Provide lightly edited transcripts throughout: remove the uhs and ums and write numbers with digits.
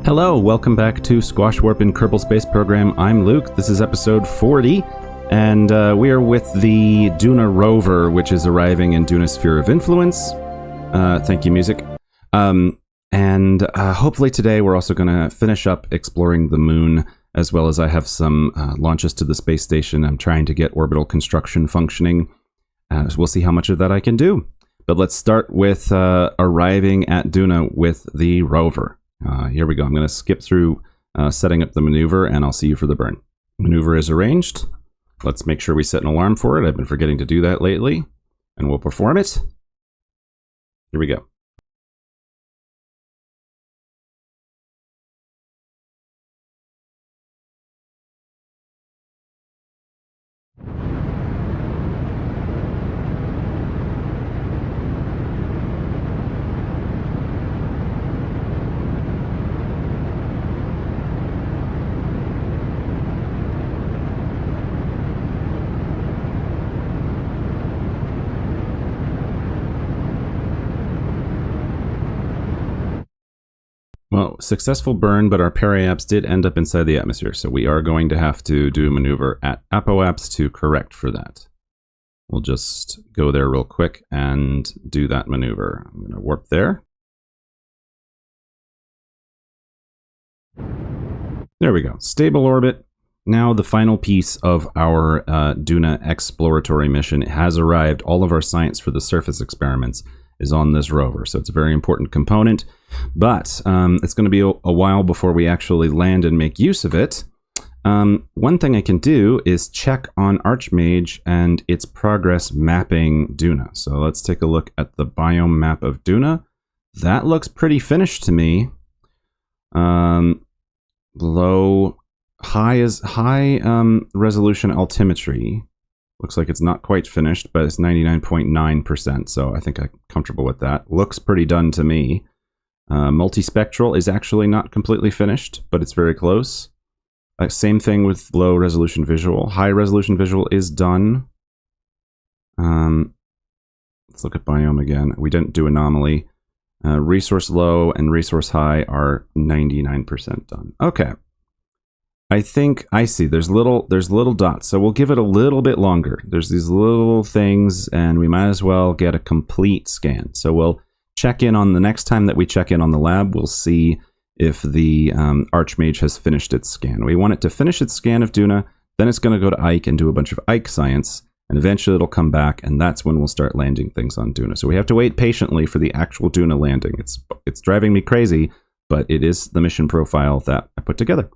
Hello, welcome back to Squashwarp in Kerbal Space Program. I'm Luke. This is episode 40, and we are with the Duna rover, which is arriving in Duna's Sphere of Influence. Thank you, music. And hopefully today we're also going to finish up exploring the moon, as well as I have some launches to the space station. I'm trying to get orbital construction functioning. So we'll see how much of that I can do. But let's start with arriving at Duna with the rover. Here we go. I'm going to skip through setting up the maneuver, and I'll see you for the burn. Maneuver is arranged. Let's make sure we set an alarm for it. I've been forgetting to do that lately, and we'll perform it. Here we go. Well, successful burn, but our periapts did end up inside the atmosphere, so we are going to have to do a maneuver at apoapts to correct for that. We'll just go there real quick and do that maneuver. I'm going to warp there. There we go. Stable orbit. Now the final piece of our Duna exploratory mission has arrived. All of our science for the surface experiments is on this rover, so it's a very important component, but it's going to be a while before we actually land and make use of it. One thing I can do is check on Archmage and its progress mapping Duna. So let's take a look at the biome map of Duna. That looks pretty finished to me. Low, high resolution altimetry. Looks like it's not quite finished, but it's 99.9%, so I think I'm comfortable with that. Looks pretty done to me. Multispectral is actually not completely finished, but it's very close. Same thing with low resolution visual. High resolution visual is done. Let's look at biome again. We didn't do anomaly. Resource low and resource high are 99% done. Okay. I think I see there's little dots, so we'll give it a little bit longer. There's these little things, and we might as well get a complete scan. So we'll check in on the next time that we check in on the lab. We'll see if the Archmage has finished its scan. We want it to finish its scan of Duna, then it's going to go to Ike and do a bunch of Ike science, and eventually it'll come back, and that's when we'll start landing things on Duna. So we have to wait patiently for the actual Duna landing. It's driving me crazy, but it is the mission profile that I put together.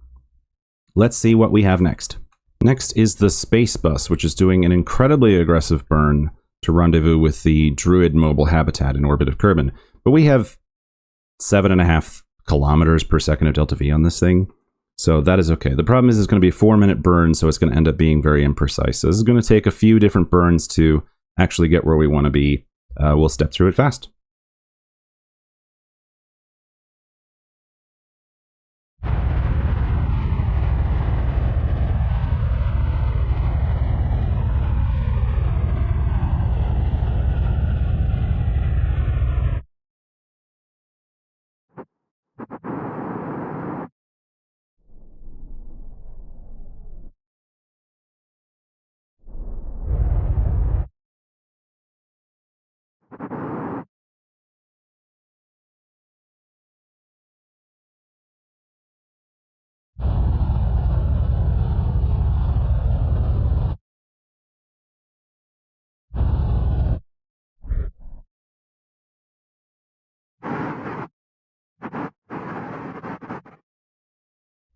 Let's see what we have next. Next is the Space Bus, which is doing an incredibly aggressive burn to rendezvous with the Druid mobile habitat in orbit of Kerbin. But we have 7.5 kilometers per second of delta V on this thing, so that is okay. The problem is it's going to be a 4-minute burn, so it's going to end up being very imprecise. So this is going to take a few different burns to actually get where we want to be. We'll step through it fast.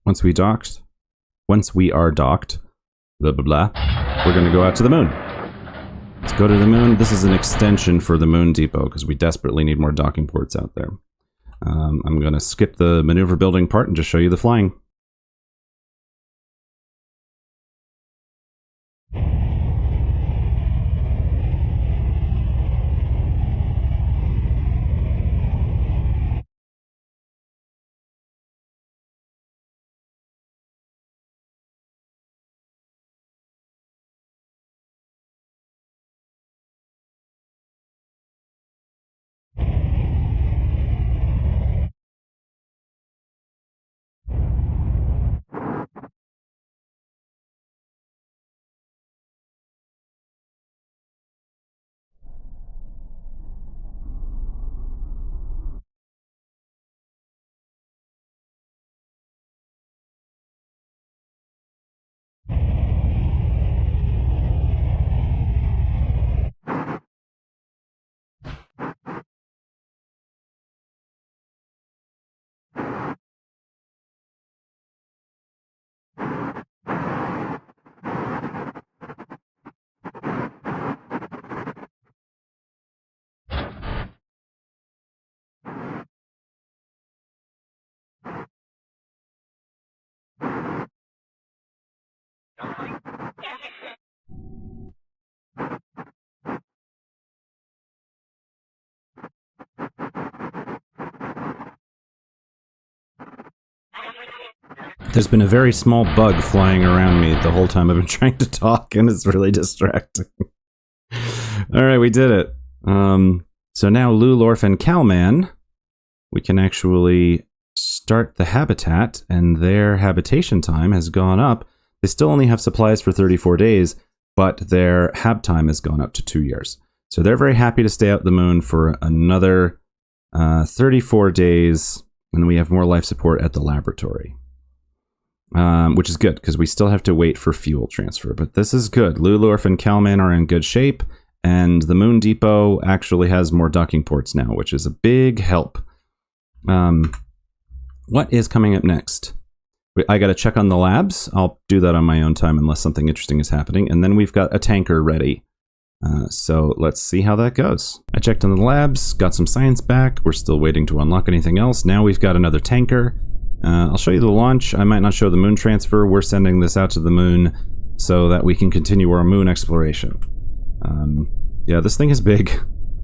Once we are docked, blah, blah, blah, we're going to go out to the moon. Let's go to the moon. This is an extension for the moon depot because we desperately need more docking ports out there. I'm going to skip the maneuver building part and just show you the flying. There's been a very small bug flying around me the whole time I've been trying to talk, and it's really distracting. Alright, we did it. So now Lulorf and Calman, we can actually start the habitat, and their habitation time has gone up. They still only have supplies for 34 days, but their hab time has gone up to 2 years. So they're very happy to stay out the moon for another 34 days, and we have more life support at the laboratory. Which is good, because we still have to wait for fuel transfer. But this is good. Lulorf and Calman are in good shape, and the Moon Depot actually has more docking ports now, which is a big help. What is coming up next? I got to check on the labs. I'll do that on my own time unless something interesting is happening. And then we've got a tanker ready. So let's see how that goes. I checked on the labs, got some science back. We're still waiting to unlock anything else. Now we've got another tanker. I'll show you the launch. I might not show the moon transfer. We're sending this out to the moon so that we can continue our moon exploration. Yeah, this thing is big.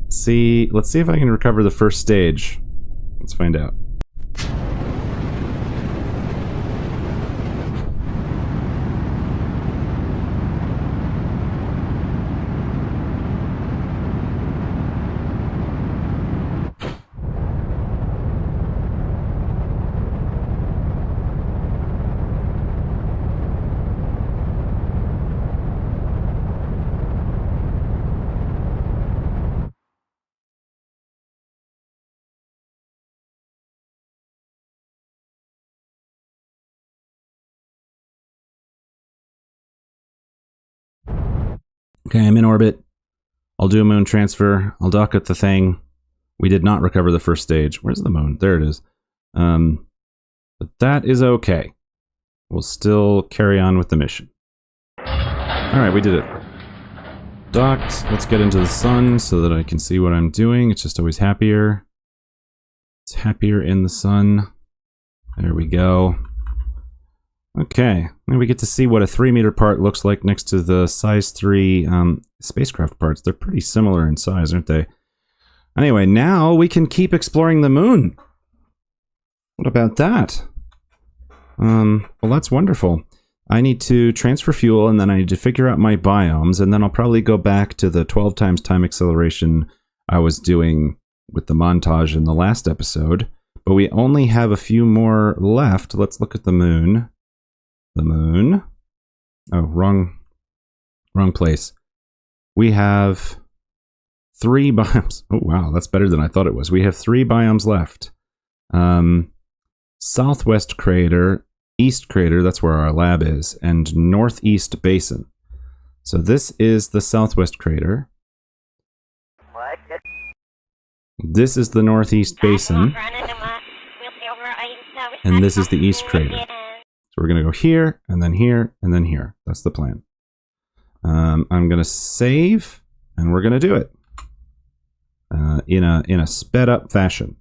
Let's see if I can recover the first stage. Let's find out. Okay, I'm in orbit. I'll do a moon transfer. I'll dock at the thing. We did not recover the first stage. Where's the moon? There it is. But that is okay. We'll still carry on with the mission. Alright, we did it. Docked. Let's get into the sun so that I can see what I'm doing. It's just always happier. It's happier in the sun. There we go. Okay, and we get to see what a 3-meter part looks like next to the size 3 spacecraft parts. They're pretty similar in size, aren't they? Anyway, now we can keep exploring the moon. What about that? Well, that's wonderful. I need to transfer fuel, and then I need to figure out my biomes, and then I'll probably go back to the 12 times time acceleration I was doing with the montage in the last episode. But we only have a few more left. Let's look at the moon. The moon. Oh, wrong place. We have 3 biomes. Oh, wow, that's better than I thought it was. We have 3 biomes left. Southwest crater, east crater, that's where our lab is, and northeast basin. So this is the southwest crater. This is the northeast basin. And this is the east crater. So we're going to go here, and then here, and then here. That's the plan. I'm going to save, and we're going to do it in a sped up fashion.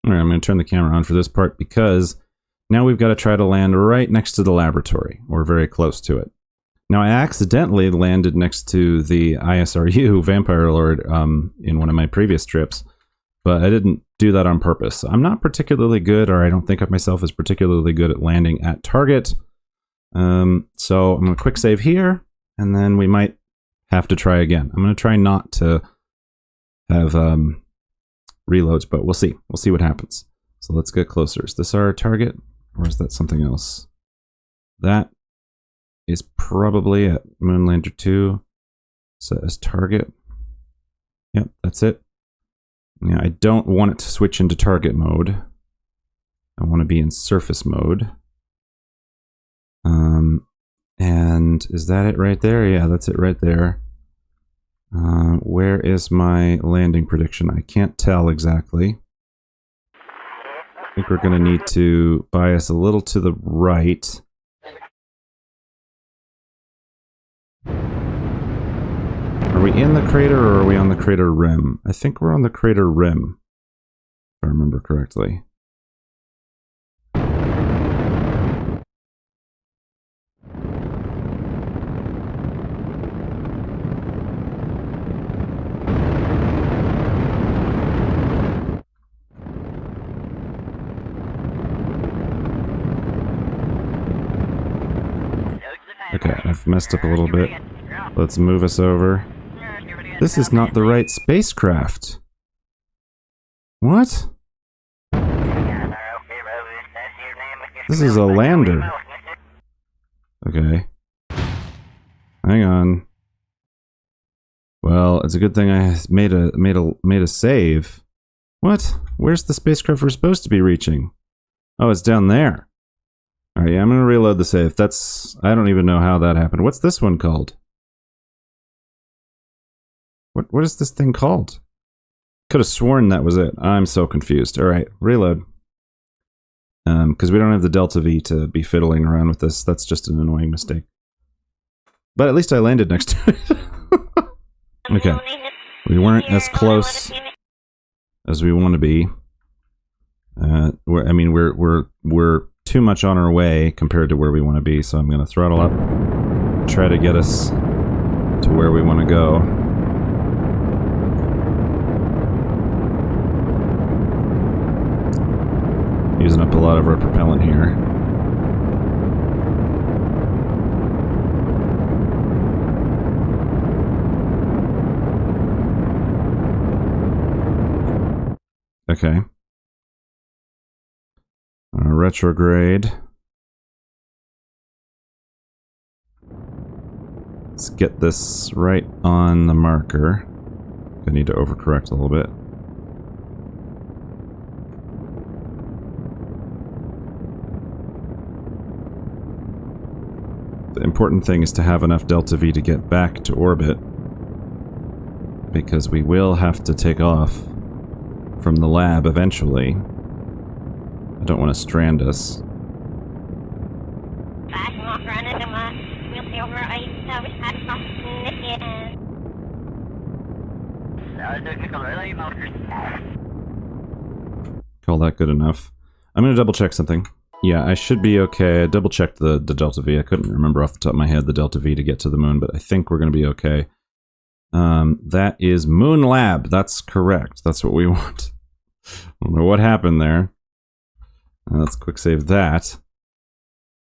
Alright, I'm going to turn the camera on for this part because now we've got to try to land right next to the laboratory, or very close to it. Now, I accidentally landed next to the ISRU Vampire Lord in one of my previous trips, but I didn't do that on purpose. I'm not particularly good, or I don't think of myself as particularly good at landing at target. So I'm going to quick save here, and then we might have to try again. I'm going to try not to have reloads, but we'll see. We'll see what happens. So let's get closer. Is this our target, or is that something else? That is probably at Moonlander 2. Set as target. Yep, that's it. Yeah, I don't want it to switch into target mode. I want to be in surface mode. And is that it right there? Yeah, that's it right there. Where is my landing prediction? I can't tell exactly. I think we're going to need to bias a little to the right. Are we in the crater or are we on the crater rim? I think we're on the crater rim, if I remember correctly. Okay, I've messed up a little bit. Let's move us over. This is not the right spacecraft. What? This is a lander. Okay. Hang on. Well, it's a good thing I made a save. What? Where's the spacecraft we're supposed to be reaching? Oh, it's down there. Alright, yeah, I'm gonna reload the save. I don't even know how that happened. What's this one called? What is this thing called? Could have sworn that was it. I'm so confused. Alright, reload. Because we don't have the Delta V to be fiddling around with this. That's just an annoying mistake. But at least I landed next to it. Okay. We weren't as close as we want to be. We're too much on our way compared to where we want to be, so I'm going to throttle up, try to get us to where we want to go. Using up a lot of our propellant here. Okay. Retrograde. Let's get this right on the marker. I need to overcorrect a little bit. The important thing is to have enough Delta V to get back to orbit, because we will have to take off from the lab eventually. I don't want to strand us. Call that good enough. I'm going to double check something. Yeah, I should be okay. I double checked the Delta V. I couldn't remember off the top of my head the Delta V to get to the moon, but I think we're going to be okay. That is Mun Lab. That's correct. That's what we want. I don't know what happened there. Let's quick save that.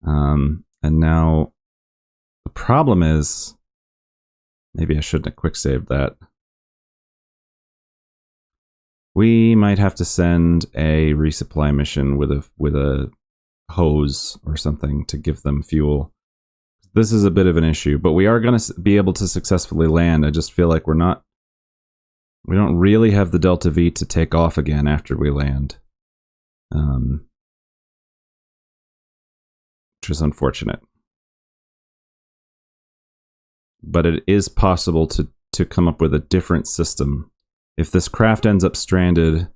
And now the problem is, maybe I shouldn't have quick saved that. We might have to send a resupply mission with a hose or something to give them fuel. This is a bit of an issue, but we are going to be able to successfully land. I just feel like we don't really have the Delta V to take off again after we land. Which is unfortunate. But it is possible to come up with a different system. If this craft ends up stranded,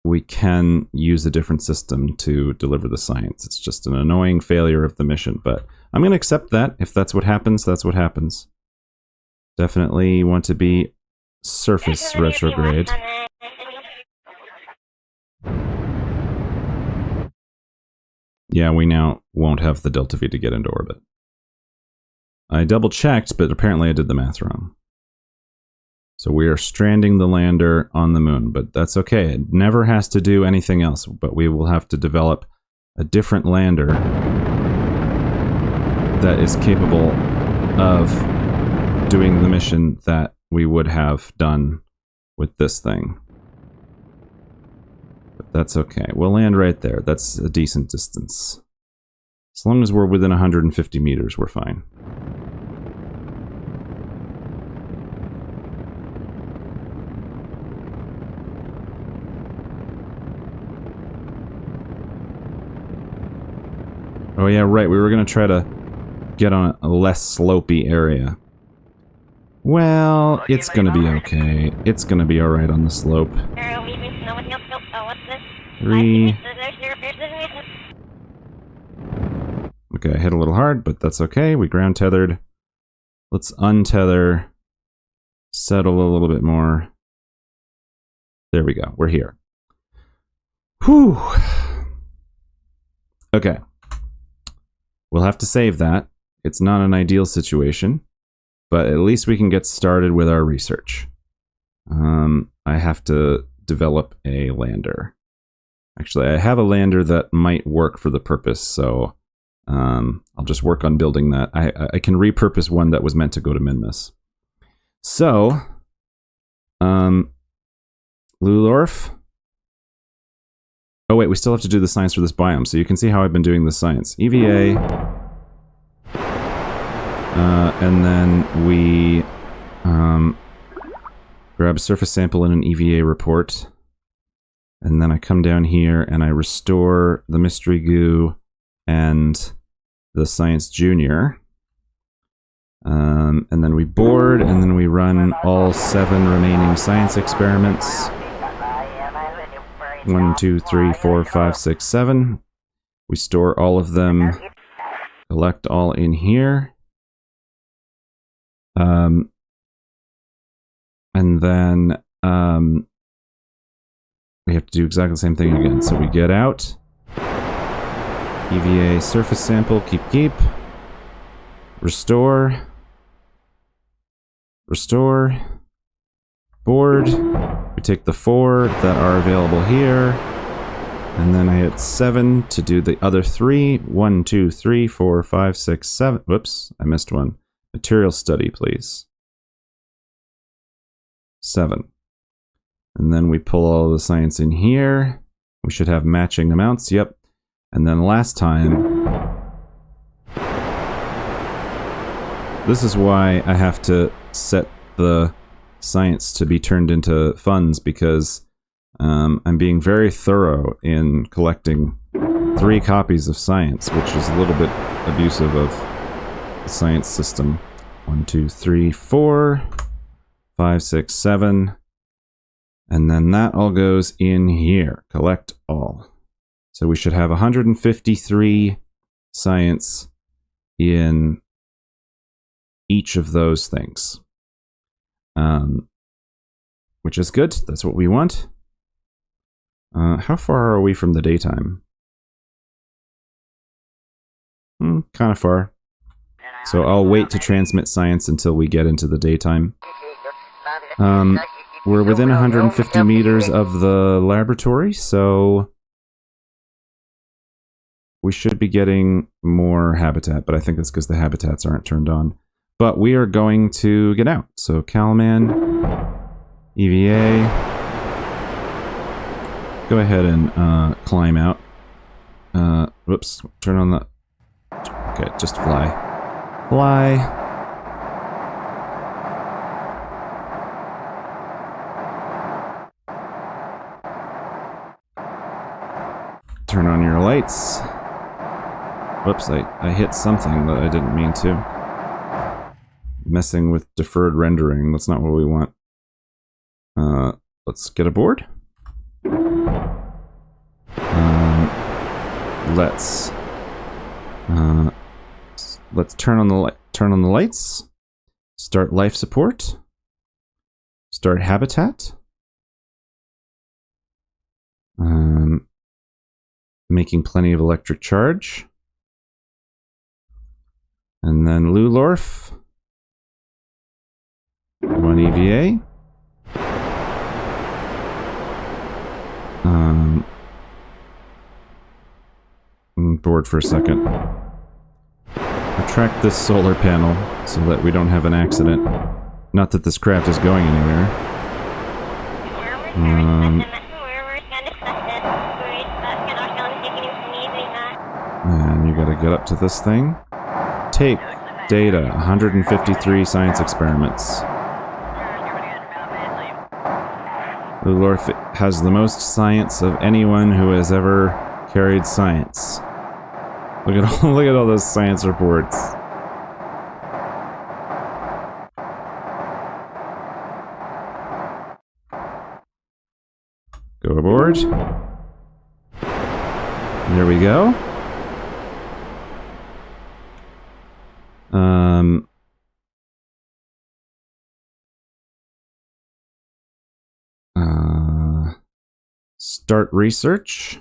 we can use a different system to deliver the science. It's just an annoying failure of the mission, but I'm going to accept that. If that's what happens, that's what happens. Definitely want to be surface retrograde. Yeah, we now won't have the Delta V to get into orbit. I double checked, but apparently I did the math wrong. So we are stranding the lander on the moon, but that's okay. It never has to do anything else, but we will have to develop a different lander that is capable of doing the mission that we would have done with this thing. But that's okay. We'll land right there. That's a decent distance. As long as we're within 150 meters, we're fine. Oh yeah, right. We were going to try to get on a less slopey area. Well, it's going to be okay. It's going to be alright on the slope. 3. Okay, I hit a little hard, but that's okay. We ground tethered. Let's untether. Settle a little bit more. There we go. We're here. Whew. Okay. We'll have to save that. It's not an ideal situation, but at least we can get started with our research. I have to develop a lander. Actually, I have a lander that might work for the purpose, so I'll just work on building that. I can repurpose one that was meant to go to Minmus. So, Lulorf. Oh wait, we still have to do the science for this biome, so you can see how I've been doing the science. EVA. And then we grab a surface sample in an EVA report. And then I come down here and I restore the mystery goo and the science junior. And then we board, and then we run all 7 remaining science experiments. 1, 2, 3, 4, 5, 6, 7. We store all of them, collect all in here. And then we have to do exactly the same thing again. So we get out, EVA surface sample, keep, restore, board. We take the 4 that are available here, and then I hit 7 to do the other 3. 1, 2, 3, 4, 5, 6, 7. Whoops, I missed one. Material study, please. 7. And then we pull all the science in here. We should have matching amounts, yep. And then last time... This is why I have to set the science to be turned into funds, because I'm being very thorough in collecting 3 copies of science, which is a little bit abusive of the science system. 1, 2, 3, 4, 5, 6, 7. And then that all goes in here. Collect all. So we should have 153 science in each of those things. Which is good. That's what we want. How far are we from the daytime? Kind of far. So I'll wait to transmit science until we get into the daytime. We're within 150 meters of the laboratory, so we should be getting more habitat, but I think that's because the habitats aren't turned on. But we are going to get out. So Calman, EVA, go ahead and climb out. Whoops, turn on the... Okay, just fly. Fly. Turn on your lights. Whoops, I hit something that I didn't mean to. Messing with deferred rendering, that's not what we want. Let's get aboard. Let's turn on the lights. Start life support. Start habitat. Making plenty of electric charge. And then Lulorf. 1 EVA. Board for a second. We're track this solar panel so that we don't have an accident. Not that this craft is going anywhere. And you gotta get up to this thing. Take data, 153 science experiments. Lulorf has the most science of anyone who has ever carried science. Look at all those science reports. Go aboard. There we go. Start research.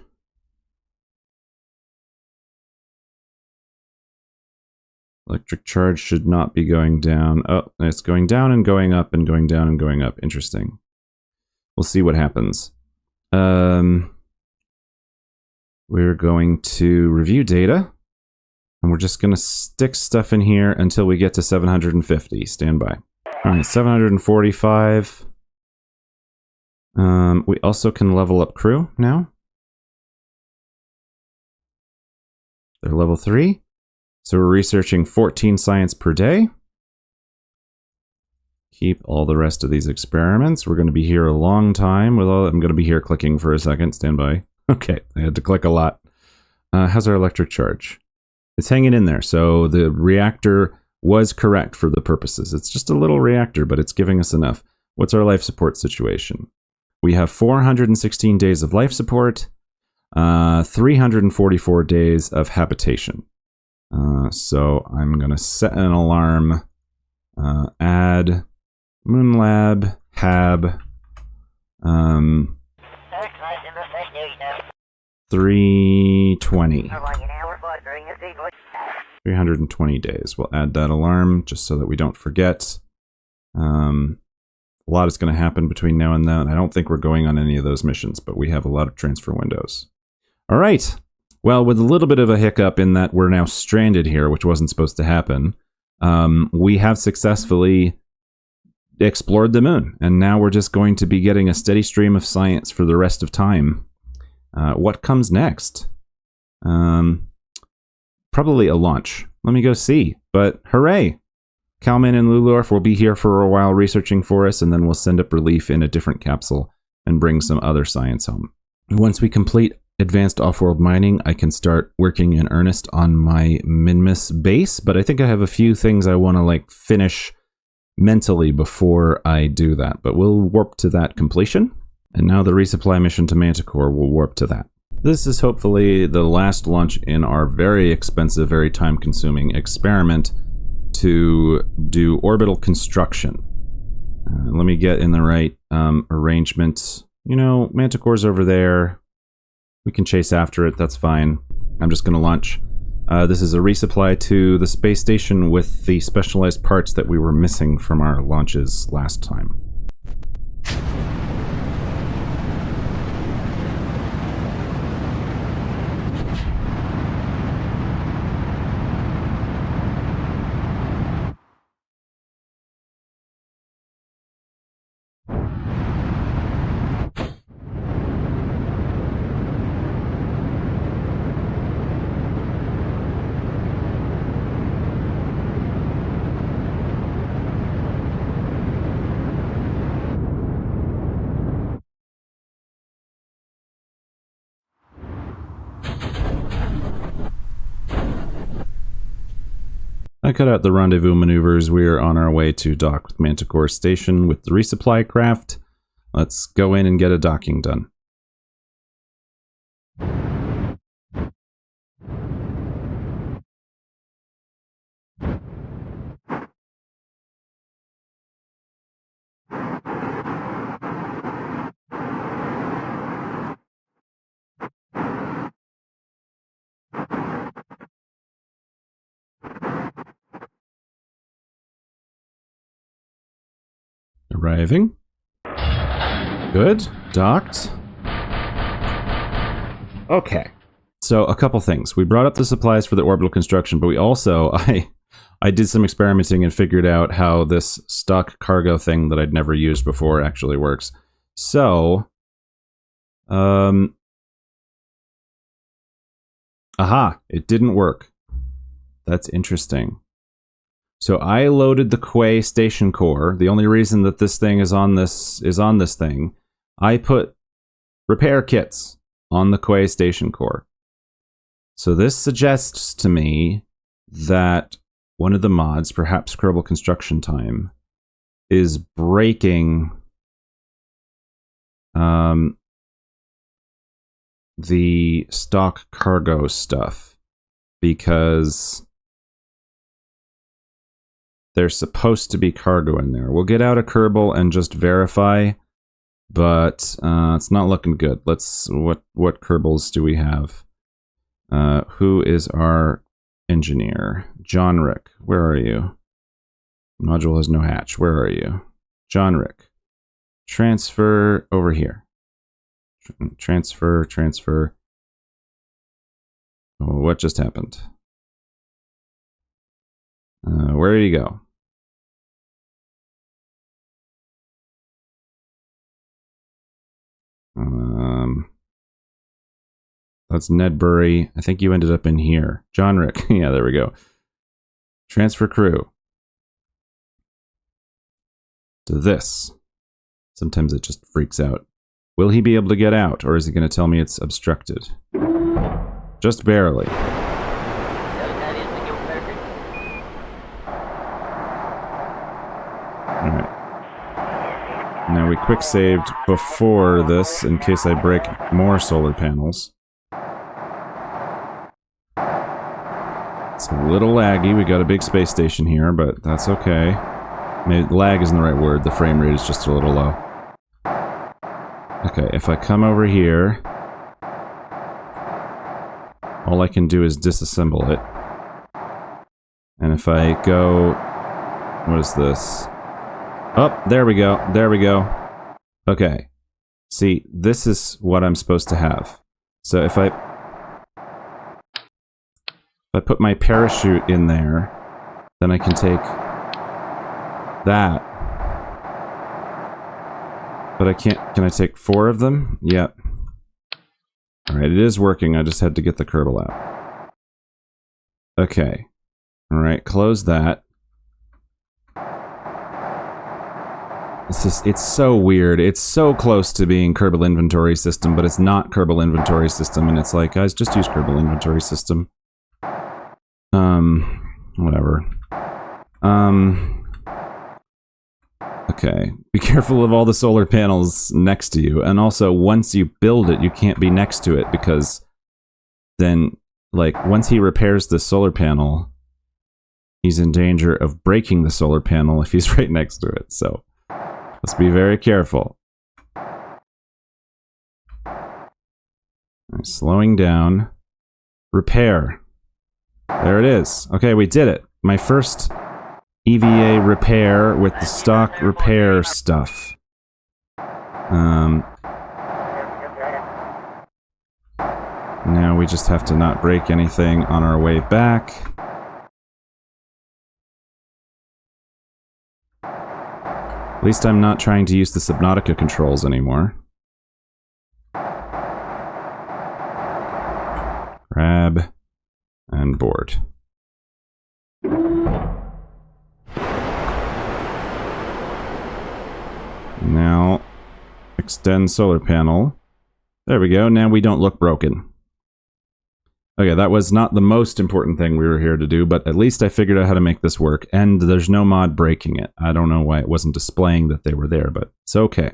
Electric charge should not be going down. Oh, it's going down and going up and going down and going up. Interesting. We'll see what happens. We're going to review data. And we're just going to stick stuff in here until we get to 750. Stand by. Alright, 745. We also can level up crew now. They're level 3. So we're researching 14 science per day. Keep all the rest of these experiments. We're going to be here a long time. I'm going to be here clicking for a second. Stand by. Okay, I had to click a lot. How's our electric charge? It's hanging in there. So the reactor was correct for the purposes. It's just a little reactor, but it's giving us enough. What's our life support situation? We have 416 days of life support, 344 days of habitation. So I'm going to set an alarm, add Mun Lab, hab, 320. 320 days. We'll add that alarm just so that we don't forget. A lot is going to happen between now and then. I don't think we're going on any of those missions, but we have a lot of transfer windows. All right. Well, with a little bit of a hiccup in that we're now stranded here, which wasn't supposed to happen, we have successfully explored the moon, and now we're just going to be getting a steady stream of science for the rest of time. What comes next? Probably a launch. Let me go see. But hooray! Kalman and Lulorf will be here for a while researching for us, and then we'll send up relief in a different capsule and bring some other science home. Once we complete advanced off-world mining, I can start working in earnest on my Minmus base, but I think I have a few things I want to finish mentally before I do that. But we'll warp to that completion, and now the resupply mission to Manticore will warp to that. This is hopefully the last launch in our very expensive, very time-consuming experiment to do orbital construction. Let me get in the right arrangement. You know, Manticore's over there. We can chase after it, that's fine. I'm just going to launch. This is a resupply to the space station with the specialized parts that we were missing from our launches last time. I cut out the rendezvous maneuvers. We're on our way to dock with Manticore Station with the resupply craft. Let's go in and get a docking done. Arriving. Good. Docked. Okay. So, a couple things. We brought up the supplies for the orbital construction, but we also, I I did some experimenting and figured out how this stock cargo thing that I'd never used before actually works. So, aha, it didn't work. That's interesting. So I loaded the Quay station core. The only reason that this thing is on this thing, I put repair kits on the Quay station core. So this suggests to me that one of the mods, perhaps Orbital Construction Time, is breaking the stock cargo stuff, because there's supposed to be cargo in there. We'll get out a Kerbal and just verify, but it's not looking good. Let's what Kerbals do we have? Who is our engineer? John Rick, where are you? Module has no hatch. Where are you? John Rick. Transfer over here. Transfer. Oh, what just happened? Where did he go? That's Nedbury. I think you ended up in here. John Rick. Yeah, there we go. Transfer crew. To this. Sometimes it just freaks out. Will he be able to get out, or is he going to tell me it's obstructed? Just barely. Alright. Now we quick saved before this in case I break more solar panels. It's a little laggy. We got a big space station here, but that's okay. Maybe lag isn't the right word. The frame rate is just a little low. Okay, if I come over here, all I can do is disassemble it. And if I go... What is this? Oh, there we go. There we go. Okay. See, this is what I'm supposed to have. So if I put my parachute in there, then I can take that. But I can't... Can I take 4 of them? Yep. Alright, it is working. I just had to get the Kerbal out. Okay. Alright, close that. It's so weird. It's so close to being Kerbal Inventory System, but it's not Kerbal Inventory System, and it's like, guys, just use Kerbal Inventory System. Whatever. Okay. Be careful of all the solar panels next to you, and also, once you build it, you can't be next to it, because then, like, once he repairs the solar panel, he's in danger of breaking the solar panel if he's right next to it, so... Let's be very careful. Right, slowing down. Repair. There it is. Okay, we did it. My first EVA repair with the stock repair stuff. Now we just have to not break anything on our way back. At least I'm not trying to use the Subnautica controls anymore. Grab and board. Now, extend solar panel. There we go. Now we don't look broken. Okay, that was not the most important thing we were here to do, but at least I figured out how to make this work, and there's no mod breaking it. I don't know why it wasn't displaying that they were there, but it's okay.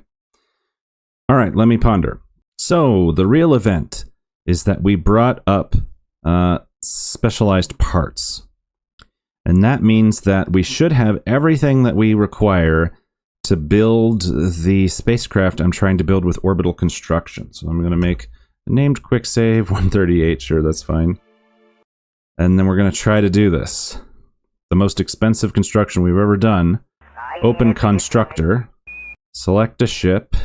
Alright, let me ponder. So, the real event is that we brought up specialized parts. And that means that we should have everything that we require to build the spacecraft I'm trying to build with Orbital Construction. So I'm going to make... named quick save 138, sure, that's fine. And then we're going to try to do this. The most expensive construction we've ever done. Open constructor. Select a ship.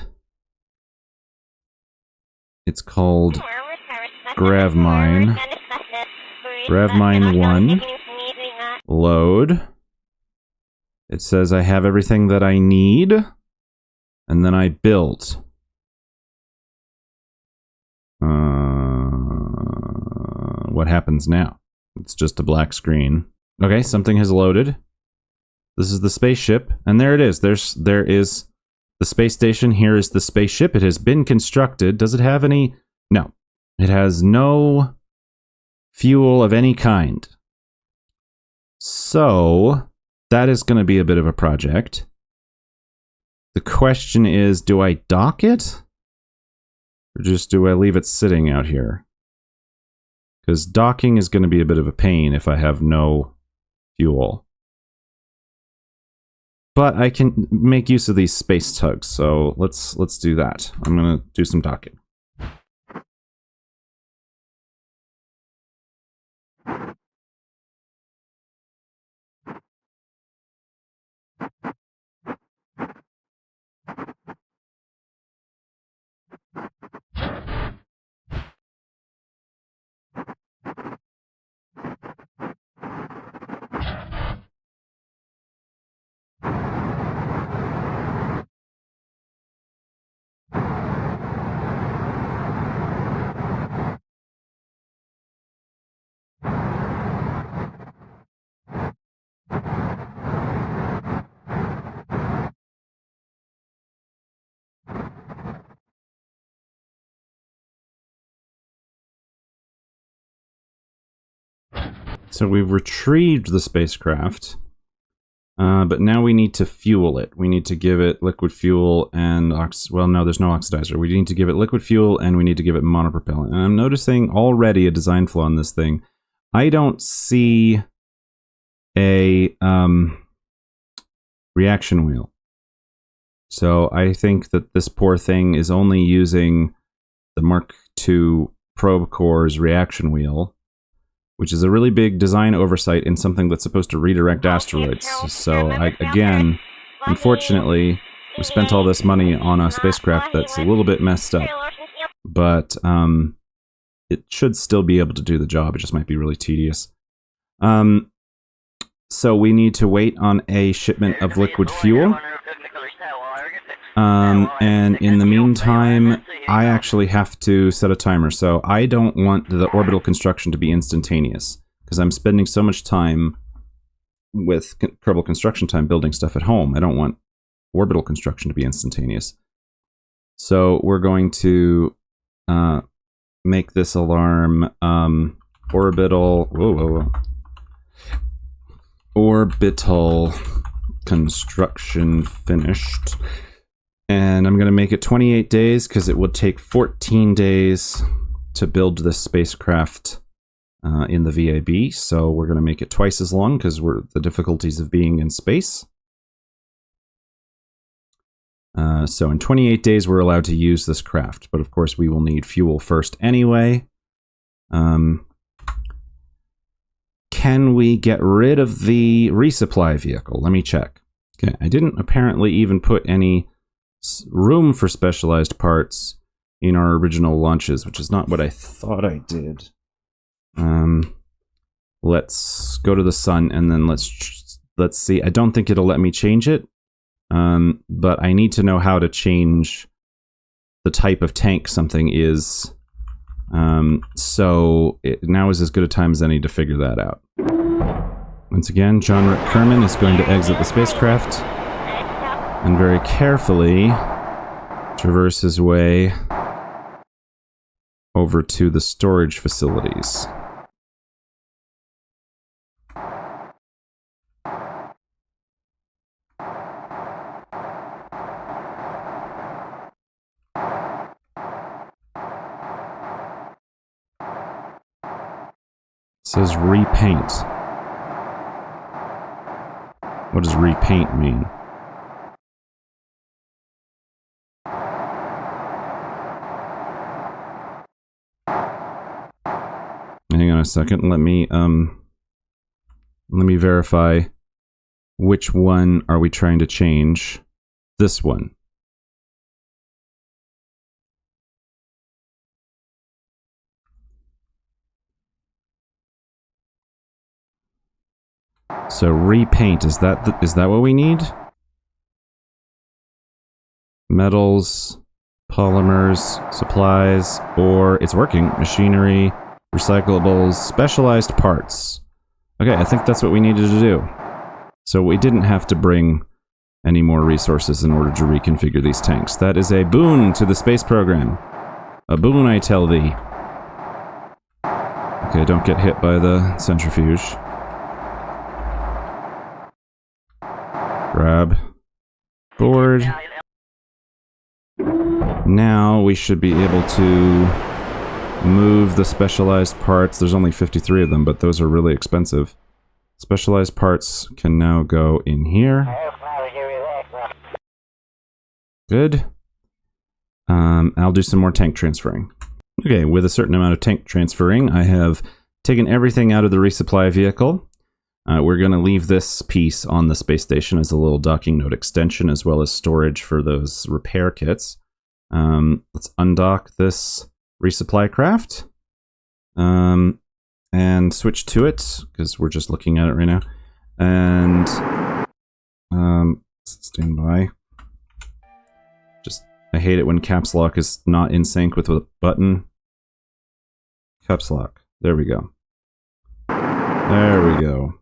It's called Gravmine. Gravmine 1. load. It says I have everything that I need. And then I build. What happens now? It's just a black screen. Okay, something has loaded. This is the spaceship, and there it is. There is the space station. Here is the spaceship. It has been constructed. Does it have any? No. It has no fuel of any kind. So, that is going to be a bit of a project. The question is, do I dock it? Or just do I leave it sitting out here? Because docking is going to be a bit of a pain if I have no fuel. But I can make use of these space tugs, so let's do that. I'm going to do some docking. So we've retrieved the spacecraft, but now we need to fuel it. We need to give it liquid fuel and well, no, there's no oxidizer. We need to give it liquid fuel and we need to give it monopropellant. And I'm noticing already a design flaw in this thing. I don't see a reaction wheel. So I think that this poor thing is only using the Mark II probe core's reaction wheel, which is a really big design oversight in something that's supposed to redirect asteroids. So, again, unfortunately, we spent all this money on a spacecraft that's a little bit messed up. But it should still be able to do the job. It just might be really tedious. So we need to wait on a shipment of liquid fuel. And in the meantime, I actually have to set a timer. So I don't want the orbital construction to be instantaneous, because I'm spending so much time with Kerbal Construction Time building stuff at home. I don't want orbital construction to be instantaneous. So we're going to make this alarm orbital. Orbital construction finished. And I'm going to make it 28 days because it would take 14 days to build this spacecraft in the VAB. So we're going to make it twice as long because we're the difficulties of being in space. So in 28 days, we're allowed to use this craft. But of course, we will need fuel first anyway. Can we get rid of the resupply vehicle? Let me check. Okay, I didn't apparently even put any room for specialized parts in our original launches, which is not what I thought I did. Let's go to the sun and then let's see. I don't think it'll let me change it, but I need to know how to change the type of tank something is. So now is as good a time as any to figure that out. Once again, John Rick Kerman is going to exit the spacecraft and very carefully traverse his way over to the storage facilities. It says repaint. What does repaint mean? Hang on a second. Let me verify which one are we trying to change. This one. So repaint, is that what we need? Metals, polymers, supplies, or it's working. Machinery, recyclables, specialized parts. Okay, I think that's what we needed to do. So we didn't have to bring any more resources in order to reconfigure these tanks. That is a boon to the space program. A boon, I tell thee. Okay, don't get hit by the centrifuge. Grab. Board. Now we should be able to move the specialized parts. There's only 53 of them, but those are really expensive. Specialized parts can now go in here. Good. I'll do some more tank transferring. Okay, with a certain amount of tank transferring, I have taken everything out of the resupply vehicle. We're going to leave this piece on the space station as a little docking node extension, as well as storage for those repair kits. Let's undock this resupply craft. And switch to it, because we're just looking at it right now. And stand by. I hate it when caps lock is not in sync with the button. Caps lock. There we go. There we go.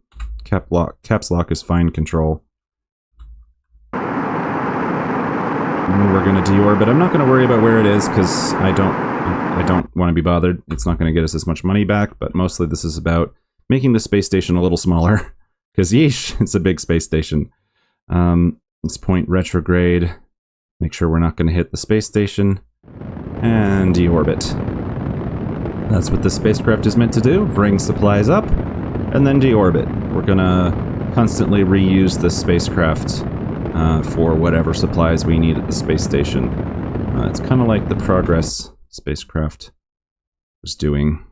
Caps lock is fine control. And we're gonna deorbit. I'm not gonna worry about where it is because I don't want to be bothered. It's not going to get us as much money back, but mostly this is about making the space station a little smaller. Because yeesh, it's a big space station. Let's point retrograde. Make sure we're not going to hit the space station. And deorbit. That's what the spacecraft is meant to do. Bring supplies up, and then deorbit. We're going to constantly reuse the spacecraft for whatever supplies we need at the space station. It's kind of like the Progress spacecraft was doing.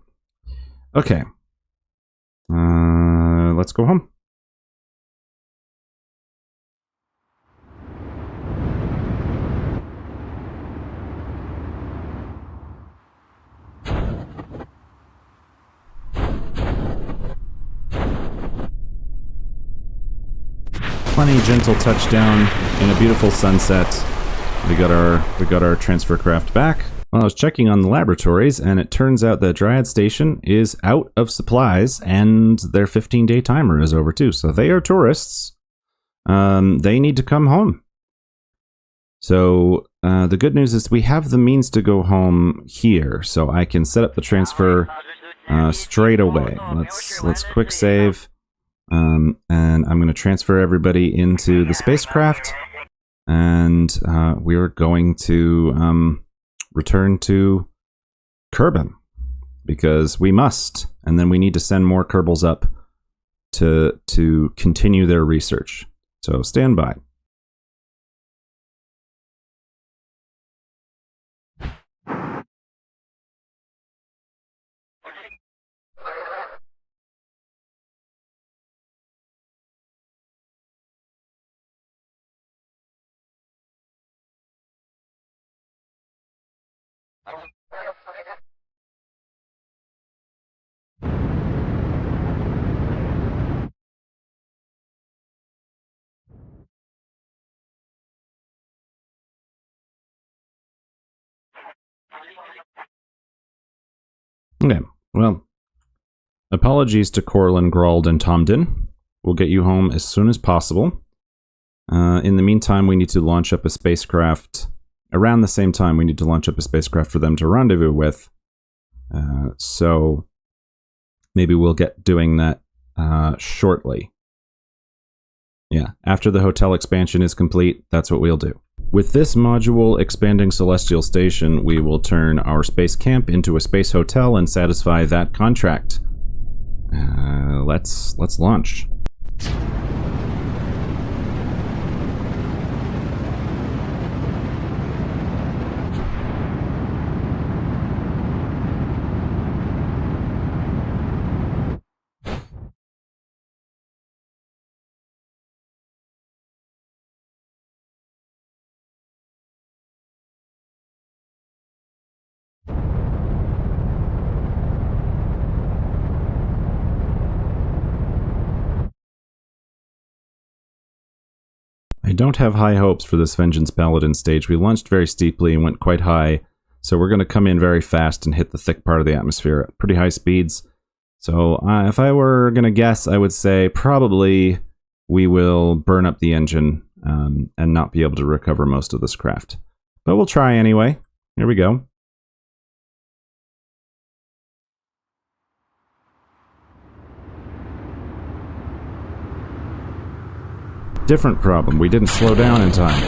Okay. Let's go home. Funny gentle touchdown in a beautiful sunset. We got our transfer craft back. Well, I was checking on the laboratories, and it turns out that Dryad Station is out of supplies, and their 15-day timer is over too. So they are tourists. They need to come home. So the good news is we have the means to go home here, so I can set up the transfer straight away. Let's quick save, and I'm going to transfer everybody into the spacecraft, and we're going to return to Kerbin, because we must, and then we need to send more Kerbals up to continue their research. So stand by. Okay, well, apologies to Corlin, Grald, and Tomden. We'll get you home as soon as possible. In the meantime, we need to launch up a spacecraft. Around the same time, we need to launch up a spacecraft for them to rendezvous with. So maybe we'll get doing that shortly. Yeah, after the hotel expansion is complete, that's what we'll do. With this module expanding Celestial Station, we will turn our space camp into a space hotel and satisfy that contract. Let's launch. don't have high hopes for this Vengeance Paladin stage. We launched very steeply and went quite high, so we're going to come in very fast and hit the thick part of the atmosphere at pretty high speeds. So if I were going to guess, I would say probably we will burn up the engine and not be able to recover most of this craft. But we'll try anyway. Here we go. Different problem. We didn't slow down in time.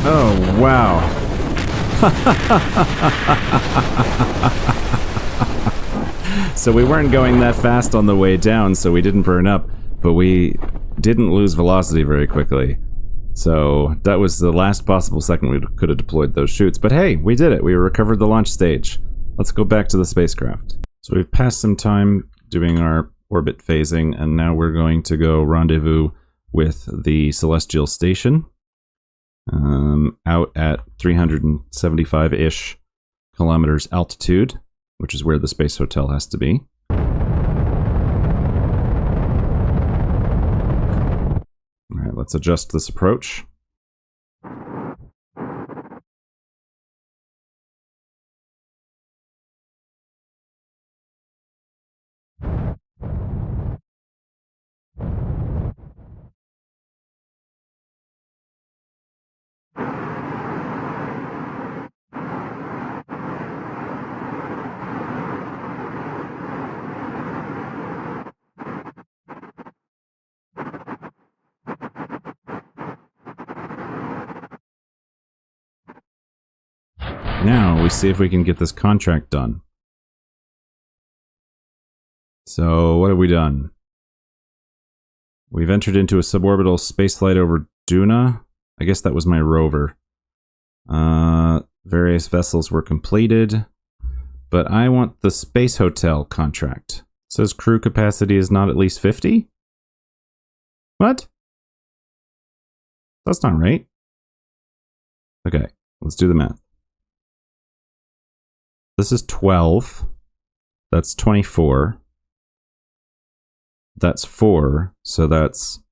Oh, wow. So we weren't going that fast on the way down, so we didn't burn up, but we didn't lose velocity very quickly. So that was the last possible second we could have deployed those chutes. But hey, we did it. We recovered the launch stage. Let's go back to the spacecraft. So we've passed some time doing our orbit phasing, and now we're going to go rendezvous with the Celestial Station out at 375-ish kilometers altitude, which is where the space hotel has to be. Alright, let's adjust this approach. Now we see if we can get this contract done. So what have we done? We've entered into a suborbital spaceflight over Duna. I guess that was my rover. Various vessels were completed, but I want the space hotel contract. It says crew capacity is not at least 50? What? That's not right. Okay, let's do the math. This is 12. That's 24. That's 4. So that's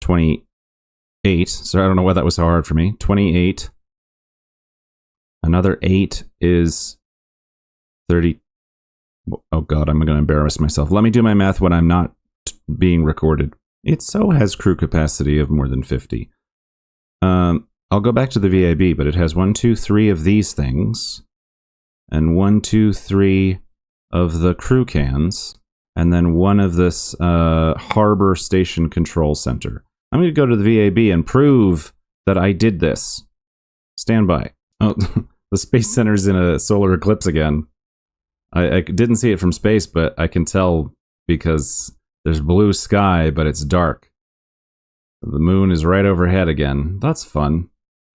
28. So I don't know why that was so hard for me. 28. Another 8 is 30. Oh god, I'm going to embarrass myself. Let me do my math when I'm not being recorded. It so has crew capacity of more than 50. I'll go back to the VAB, but it has 1, 2, 3 of these things. And 1, 2, 3 of the crew cans, and then 1 of this harbor station control center. I'm going to go to the VAB and prove that I did this. Stand by. Oh, the space center's in a solar eclipse again. I didn't see it from space, but I can tell because there's blue sky, but it's dark. The moon is right overhead again. That's fun.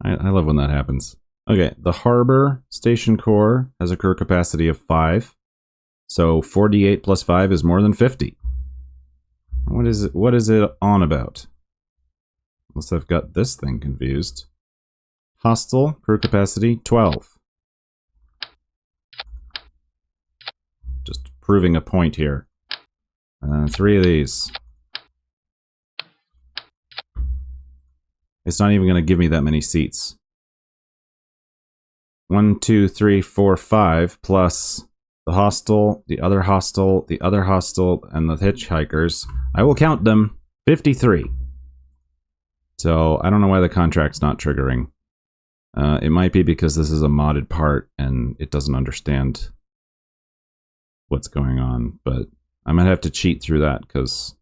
I love when that happens. Okay, the harbor station core has a crew capacity of 5. So 48 plus 5 is more than 50. What is it on about? Unless I've got this thing confused. Hostile crew capacity 12. Just proving a point here. 3 of these. It's not even going to give me that many seats. 1, 2, 3, 4, 5, plus the hostel, the other hostel, the other hostel, and the hitchhikers. I will count them. 53. So I don't know why the contract's not triggering. It might be because this is a modded part and it doesn't understand what's going on. But I might have to cheat through that because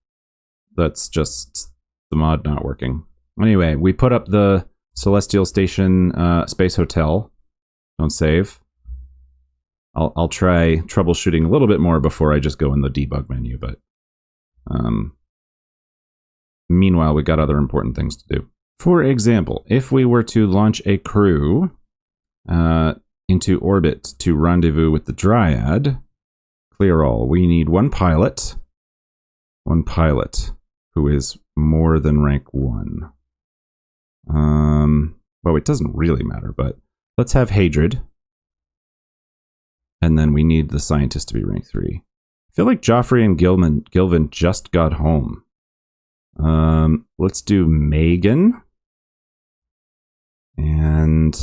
that's just the mod not working. Anyway, we put up the Celestial Station Space Hotel. Don't save. I'll try troubleshooting a little bit more before I just go in the debug menu, but meanwhile, we got other important things to do. For example, if we were to launch a crew into orbit to rendezvous with the Dryad, clear all, we need one pilot who is more than rank 1. Well, it doesn't really matter, but let's have Hadrid. And then we need the scientist to be rank 3. feel like Joffrey and Gilvin just got home. Let's do Megan. And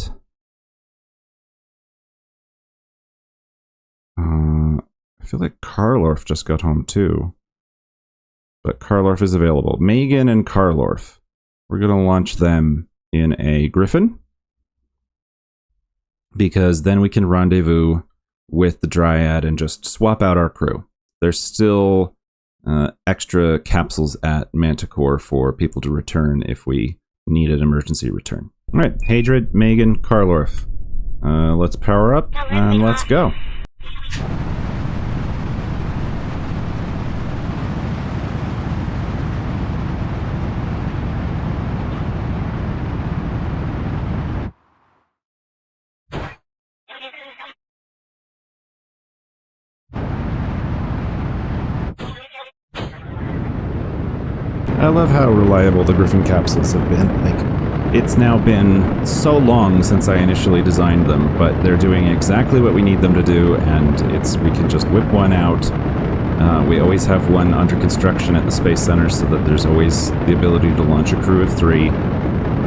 I feel like Karlorf just got home too. But Karlorf is available. Megan and Karlorf. We're going to launch them in a Griffin. Because then we can rendezvous with the Dryad and just swap out our crew. There's still extra capsules at Manticore for people to return if we need an emergency return. All right, Hadrid, Megan, Karlorf. Let's power up and let's go. I love how reliable the Griffin capsules have been. Like, it's now been so long since I initially designed them, but they're doing exactly what we need them to do, and we can just whip one out. We always have one under construction at the Space Center, so that there's always the ability to launch a crew of 3.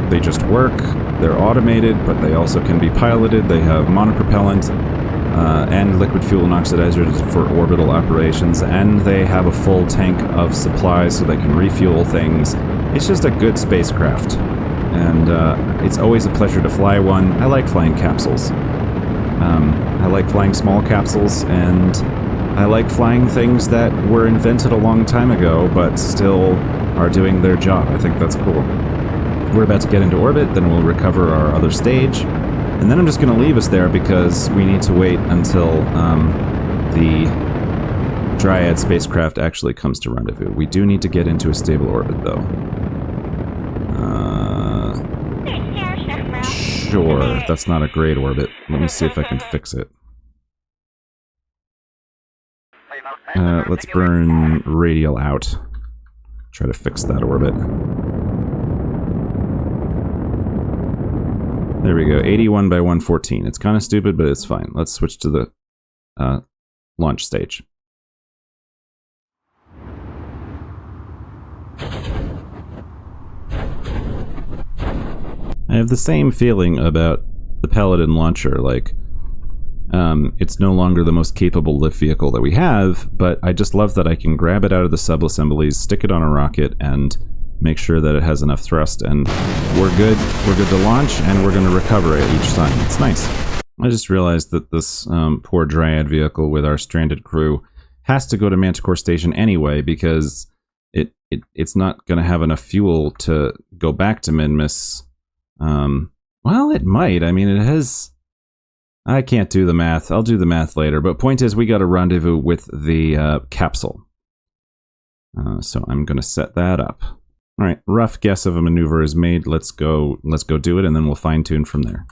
They just work. They're automated, but they also can be piloted. They have monopropellant and liquid fuel and oxidizer for orbital operations, and they have a full tank of supplies so they can refuel things. It's just a good spacecraft, and it's always a pleasure to fly one. I like flying capsules. I like flying small capsules, and I like flying things that were invented a long time ago, but still are doing their job. I think that's cool. We're about to get into orbit, then we'll recover our other stage. And then I'm just going to leave us there because we need to wait until the Dryad spacecraft actually comes to rendezvous. We do need to get into a stable orbit, though. Sure, that's not a great orbit. Let me see if I can fix it. Let's burn radial out. Try to fix that orbit. There we go, 81 by 114. It's kind of stupid, but it's fine. Let's switch to the launch stage. I have the same feeling about the Paladin launcher. Like, it's no longer the most capable lift vehicle that we have, but I just love that I can grab it out of the sub-assemblies, stick it on a rocket, and make sure that it has enough thrust, and we're good to launch, and we're going to recover it each time. It's nice. I just realized that this poor Dryad vehicle with our stranded crew has to go to Manticore Station anyway, because it's not going to have enough fuel to go back to Minmus. Well, it might. I mean, it has... I can't do the math. I'll do the math later, but point is, we got a rendezvous with the capsule. So I'm going to set that up. All right, rough guess of a maneuver is made. Let's go do it, and then we'll fine-tune from there.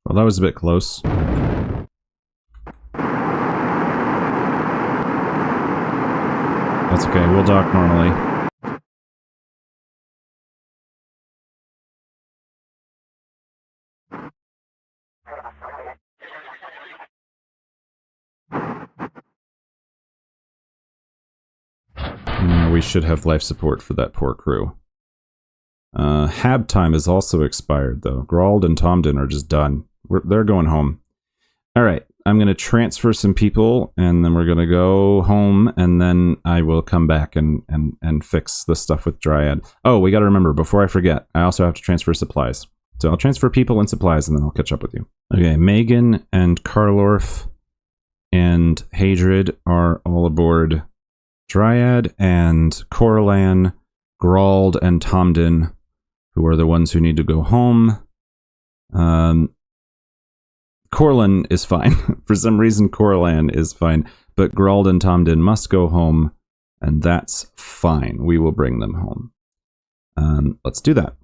Well, that was a bit close. That's okay, we'll dock normally. We should have life support for that poor crew. Hab time is also expired, though. Grald and Tomden are just done. They're going home. All right, I'm going to transfer some people, and then we're going to go home, and then I will come back and fix the stuff with Dryad. Oh, we got to remember, before I forget, I also have to transfer supplies. So I'll transfer people and supplies, and then I'll catch up with you. Okay, Megan and Karlorf and Hadrid are all aboard Dryad, and Coralan, Grald, and Tomden, who are the ones who need to go home. Corlin is fine. For some reason, Coralan is fine, but Grald and Tomden must go home, and that's fine. We will bring them home. Let's do that.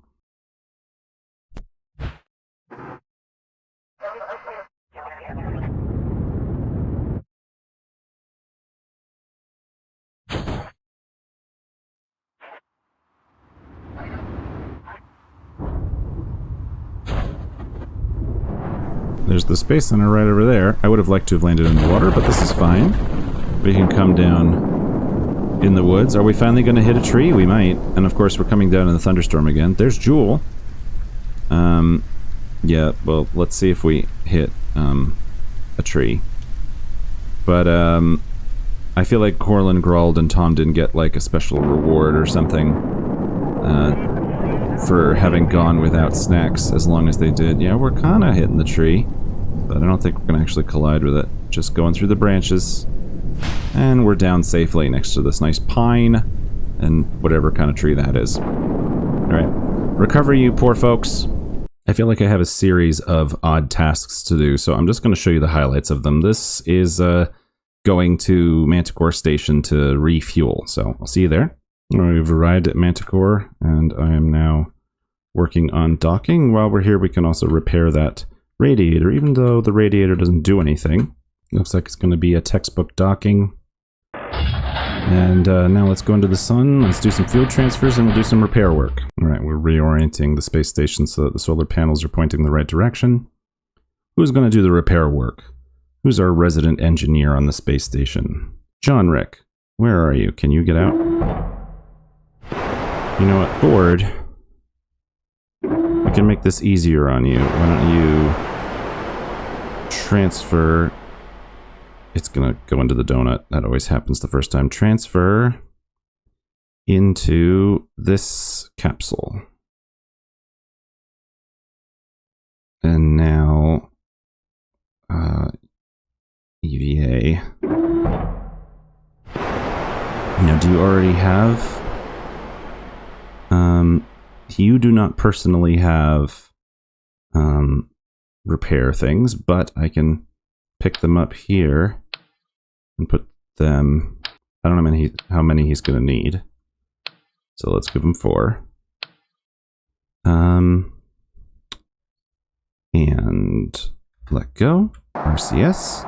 There's the Space Center right over there. I would have liked to have landed in the water, but this is fine. We can come down in the woods. Are we finally going to hit a tree? We might. And of course, we're coming down in the thunderstorm again. There's Jewel. Yeah, well, let's see if we hit a tree. But I feel like Corlin, Grald, and Tom didn't get like a special reward or something for having gone without snacks as long as they did. Yeah, we're kind of hitting the tree, but I don't think we're going to actually collide with it. Just going through the branches, and we're down safely next to this nice pine and whatever kind of tree that is. Alright, recover you poor folks. I feel like I have a series of odd tasks to do, so I'm just going to show you the highlights of them. This is going to Manticore Station to refuel, so I'll see you there. We've arrived at Manticore, and I am now working on docking. While we're here, we can also repair that radiator, even though the radiator doesn't do anything. Looks like it's going to be a textbook docking. And now let's go into the sun, let's do some field transfers, and we'll do some repair work. Alright, we're reorienting the space station so that the solar panels are pointing the right direction. Who's going to do the repair work? Who's our resident engineer on the space station? John Rick, where are you? Can you get out? You know what, Board? We can make this easier on you. Why don't you transfer... It's gonna go into the donut. That always happens the first time. Transfer into this capsule. And now... EVA. Now, do you already have... you do not personally have repair things, but I can pick them up here and put them... I don't know how many he's going to need. So let's give him 4. And let go. RCS.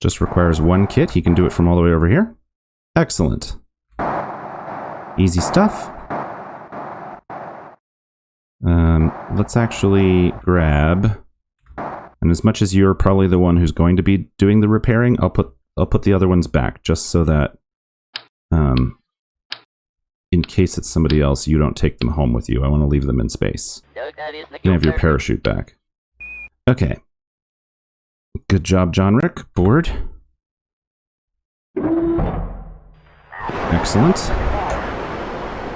Just requires 1 kit. He can do it from all the way over here. Excellent. Easy stuff. Let's actually grab, and as much as you're probably the one who's going to be doing the repairing, I'll put the other ones back just so that in case it's somebody else, you don't take them home with you. I want to leave them in space. You can have your parachute back. Okay. Good job, John Rick. Board. Excellent.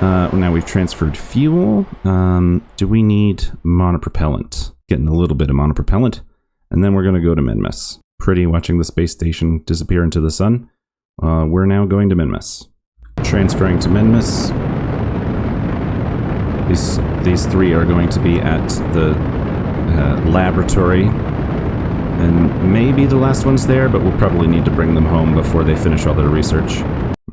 Now we've transferred fuel. Do we need monopropellant? Getting a little bit of monopropellant. And then we're going to go to Minmus. Pretty watching the space station disappear into the sun. We're now going to Minmus. Transferring to Minmus. These 3 are going to be at the laboratory. And maybe the last one's there, but we'll probably need to bring them home before they finish all their research.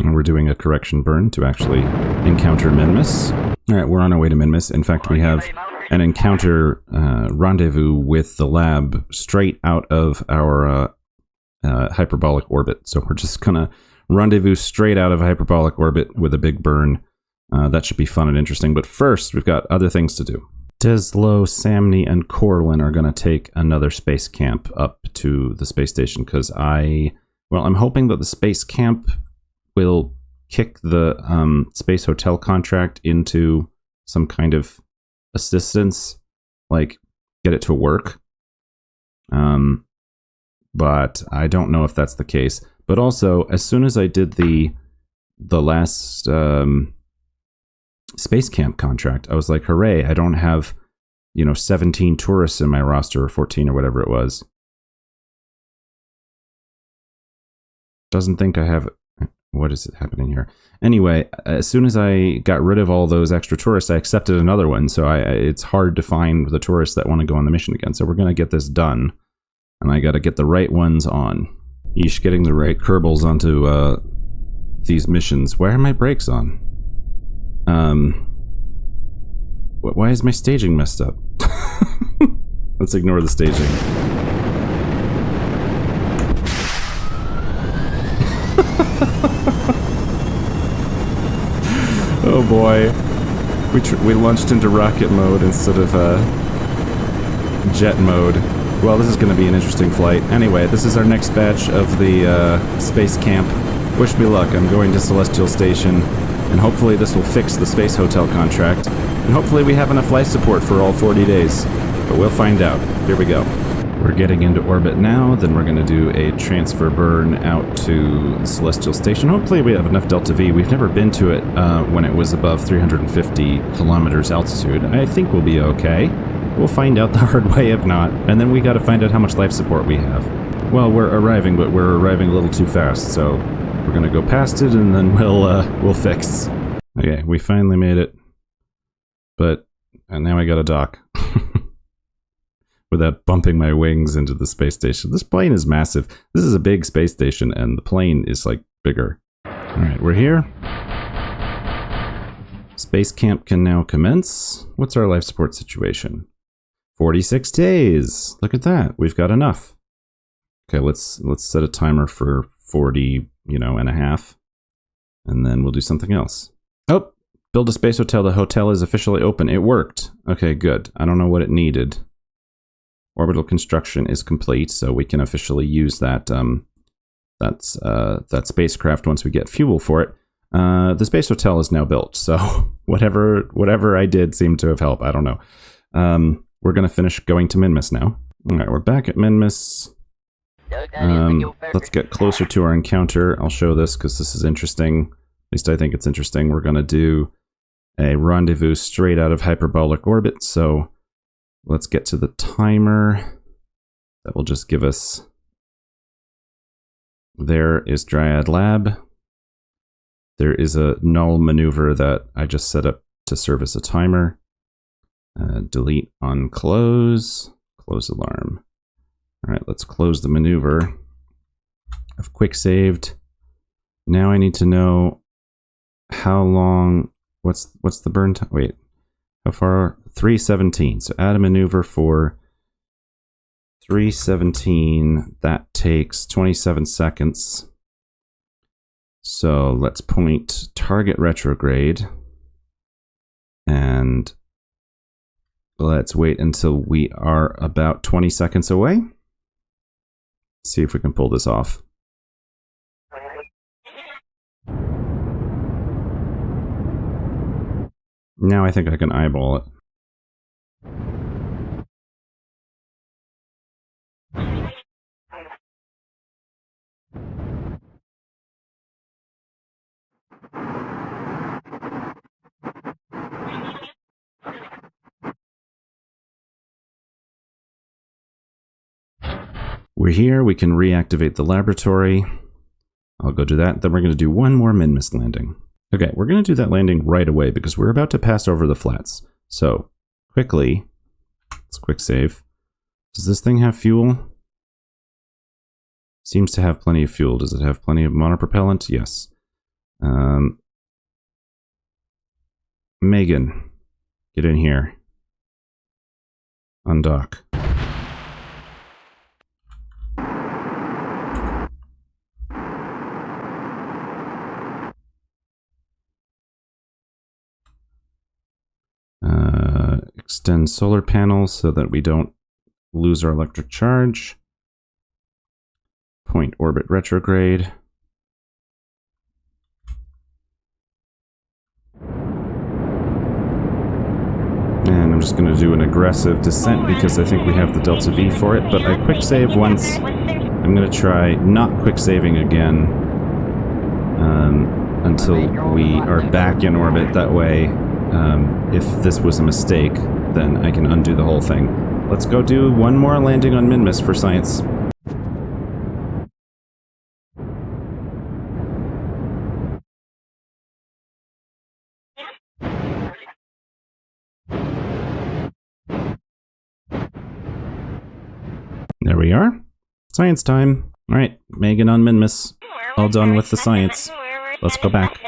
And we're doing a correction burn to actually encounter Minmus. Alright, we're on our way to Minmus. In fact, we have an encounter rendezvous with the lab straight out of our hyperbolic orbit. So we're just gonna rendezvous straight out of hyperbolic orbit with a big burn. That should be fun and interesting. But first, we've got other things to do. Deslo, Samney, and Corlin are going to take another space camp up to the space station because I'm hoping that the space camp will kick the space hotel contract into some kind of assistance, like get it to work. But I don't know if that's the case. But also, as soon as I did the last space camp contract. I was like, hooray, I don't have, 17 tourists in my roster, or 14 or whatever it was. Doesn't think I have... What is it happening here? Anyway, as soon as I got rid of all those extra tourists, I accepted another one. So it's hard to find the tourists that want to go on the mission again. So we're going to get this done. And I got to get the right ones on. Yeesh, getting the right Kerbals onto these missions. Why are my brakes on? Why is my staging messed up? Let's ignore the staging. Oh boy. We launched into rocket mode instead of jet mode. Well, this is going to be an interesting flight. Anyway, this is our next batch of the space camp. Wish me luck. I'm going to Celestial Station, and hopefully this will fix the space hotel contract, and hopefully we have enough life support for all 40 days. But we'll find out. Here we go. We're getting into orbit now, then we're going to do a transfer burn out to the Celestial Station. Hopefully we have enough Delta V. We've never been to it when it was above 350 kilometers altitude. I think we'll be okay. We'll find out the hard way if not, and then we got to find out how much life support we have. Well, we're arriving, but we're arriving a little too fast, so we're going to go past it and then we'll fix. Okay, we finally made it. And now I got to dock. Without bumping my wings into the space station. This plane is massive. This is a big space station, and the plane is, like, bigger. Alright, we're here. Space camp can now commence. What's our life support situation? 46 days! Look at that. We've got enough. Okay, let's set a timer for 40, and a half. And then we'll do something else. Oh! Build a space hotel. The hotel is officially open. It worked. Okay, good. I don't know what it needed. Orbital construction is complete, so we can officially use that that spacecraft once we get fuel for it. The space hotel is now built, so whatever I did seemed to have helped. I don't know. We're gonna finish going to Minmus now. All right, we're back at Minmus. Let's get closer to our encounter. I'll show this because this is interesting. At least I think it's interesting. We're gonna do a rendezvous straight out of hyperbolic orbit. So. Let's get to the timer. That will just give us... There is Dryad Lab. There is a null maneuver that I just set up to serve as a timer. Delete on close. Close alarm. Alright, let's close the maneuver. I've quick saved. Now I need to know how long... What's the burn time? Wait. How far? 317. So add a maneuver for 317. That takes 27 seconds. So let's point target retrograde. And let's wait until we are about 20 seconds away. See if we can pull this off. Now I think I can eyeball it. We're here, we can reactivate the laboratory. I'll go do that, then we're going to do one more Minmus landing. Okay, we're going to do that landing right away because we're about to pass over the flats. So, quickly, let's quick save. Does this thing have fuel? Seems to have plenty of fuel. Does it have plenty of monopropellant? Yes. Megan, get in here. Undock. Extend solar panels so that we don't lose our electric charge. Point orbit retrograde. And I'm just going to do an aggressive descent because I think we have the Delta V for it, but I quick save once. I'm going to try not quick saving again until we are back in orbit. That way if this was a mistake, then I can undo the whole thing. Let's go do one more landing on Minmus for science. There we are. Science time. All right, Megan on Minmus. All done with the science. Let's go back.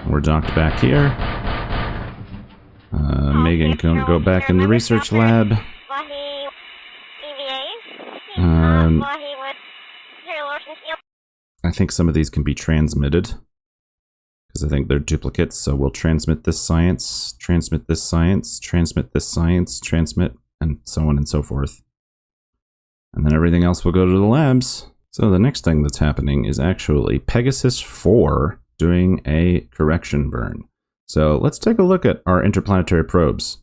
We're docked back here. Megan can go back in the research lab. I think some of these can be transmitted, because I think they're duplicates, so we'll transmit this science, transmit this science, transmit this science, transmit, and so on and so forth. And then everything else will go to the labs. So the next thing that's happening is actually Pegasus 4 doing a correction burn. So let's take a look at our interplanetary probes.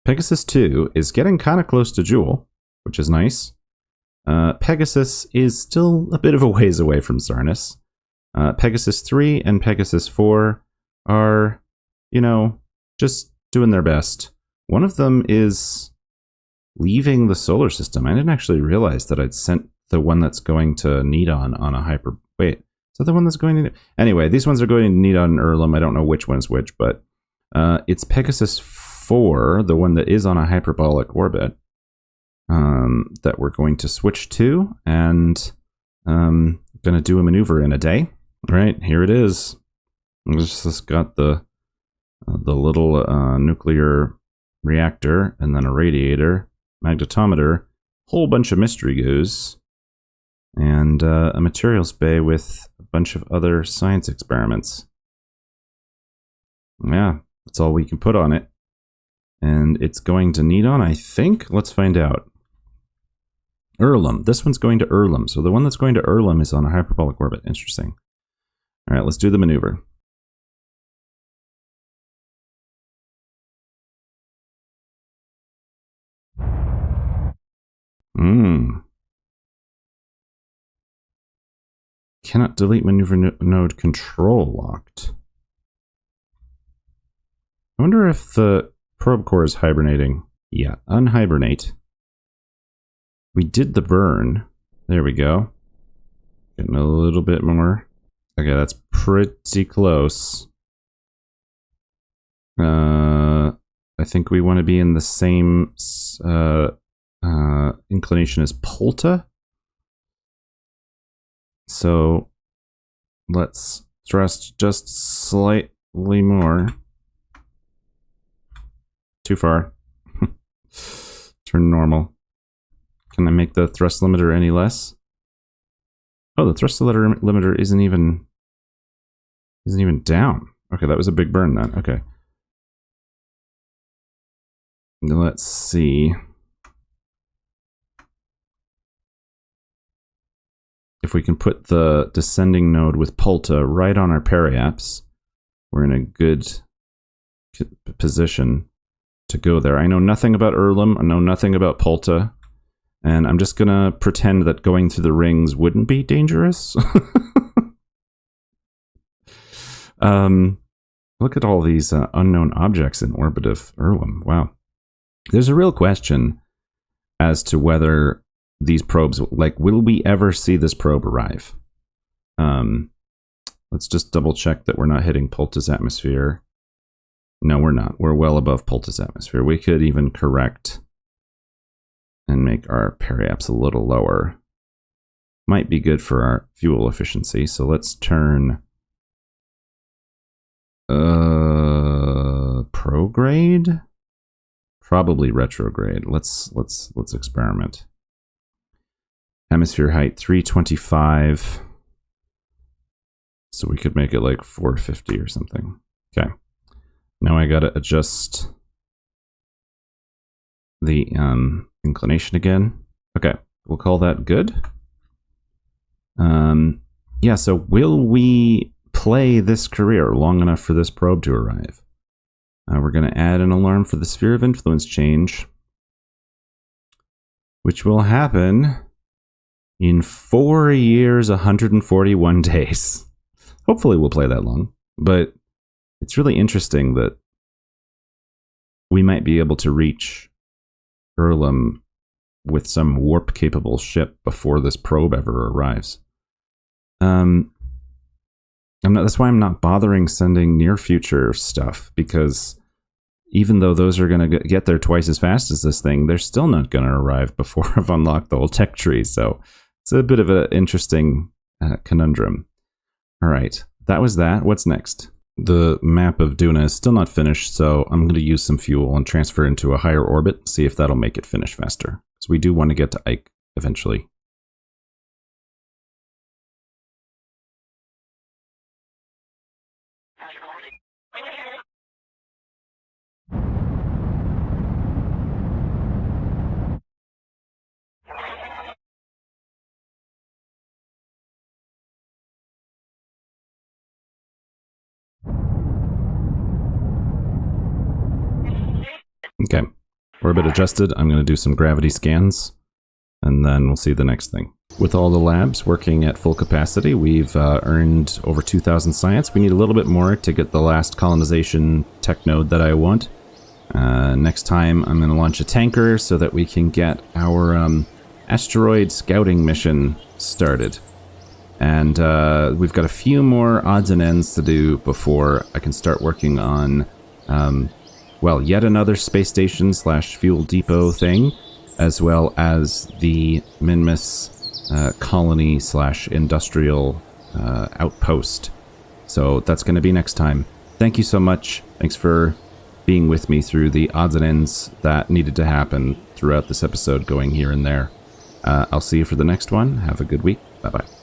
Pegasus 2 is getting kind of close to Joule, which is nice. Pegasus is still a bit of a ways away from Zarnus. Pegasus 3 and Pegasus 4 are, you know, just doing their best. One of them is leaving the solar system. I didn't actually realize that I'd sent the one that's going to Nidon on a hyper... Wait, is that the one that's going to... Anyway, these ones are going to Nidon and Erlum. I don't know which one's which, but it's Pegasus 4, the one that is on a hyperbolic orbit, that we're going to switch to, and going to do a maneuver in a day. All right, here it is. It's just got the little nuclear reactor, and then a radiator, magnetometer, whole bunch of mystery goos, and a materials bay with a bunch of other science experiments. Yeah, that's all we can put on it. And it's going to Nidon, I think? Let's find out. Erlum. This one's going to Erlum. So the one that's going to Erlum is on a hyperbolic orbit. Interesting. All right, let's do the maneuver. Cannot delete maneuver node control locked. I wonder if the probe core is hibernating. Yeah, unhibernate. We did the burn. There we go. Getting a little bit more. Okay, that's pretty close. I think we want to be in the same inclination as Polta. So let's thrust just slightly more. Too far. Turn normal. Can I make the thrust limiter any less? Oh, the thrust limiter isn't even down. Okay, that was a big burn then. Okay. Let's see. If we can put the descending node with Polta right on our periaps, we're in a good position to go there. I know nothing about Erlum. I know nothing about Polta. And I'm just going to pretend that going through the rings wouldn't be dangerous. Look at all these unknown objects in orbit of Erlum. Wow. There's a real question as to whether these probes, like, will we ever see this probe arrive? Let's just double check that we're not hitting Polta's atmosphere. No, we're not. We're well above Polta's atmosphere. We could even correct and make our periaps a little lower. might be good for our fuel efficiency. So let's turn prograde, probably retrograde. Let's experiment. Hemisphere height 325. So we could make it like 450 or something. Okay. Now I gotta adjust the inclination again. Okay, we'll call that good. Yeah, so will we play this career long enough for this probe to arrive? We're going to add an alarm for the sphere of influence change, which will happen in 4 years, 141 days. Hopefully we'll play that long, but it's really interesting that we might be able to reach Erlem with some warp-capable ship before this probe ever arrives. That's why I'm not bothering sending near-future stuff, because even though those are going to get there twice as fast as this thing, they're still not going to arrive before I've unlocked the whole tech tree. So it's a bit of an interesting conundrum. All right, that was that. What's next? The map of Duna is still not finished, so I'm going to use some fuel and transfer into a higher orbit, see if that'll make it finish faster. So we do want to get to Ike eventually. Okay, orbit adjusted. I'm going to do some gravity scans, and then we'll see the next thing. With all the labs working at full capacity, we've earned over 2,000 science. We need a little bit more to get the last colonization tech node that I want. Next time, I'm going to launch a tanker so that we can get our asteroid scouting mission started. And we've got a few more odds and ends to do before I can start working on well, yet another space station / fuel depot thing, as well as the Minmus colony / industrial outpost. So that's going to be next time. Thank you so much. Thanks for being with me through the odds and ends that needed to happen throughout this episode, going here and there. I'll see you for the next one. Have a good week. Bye-bye.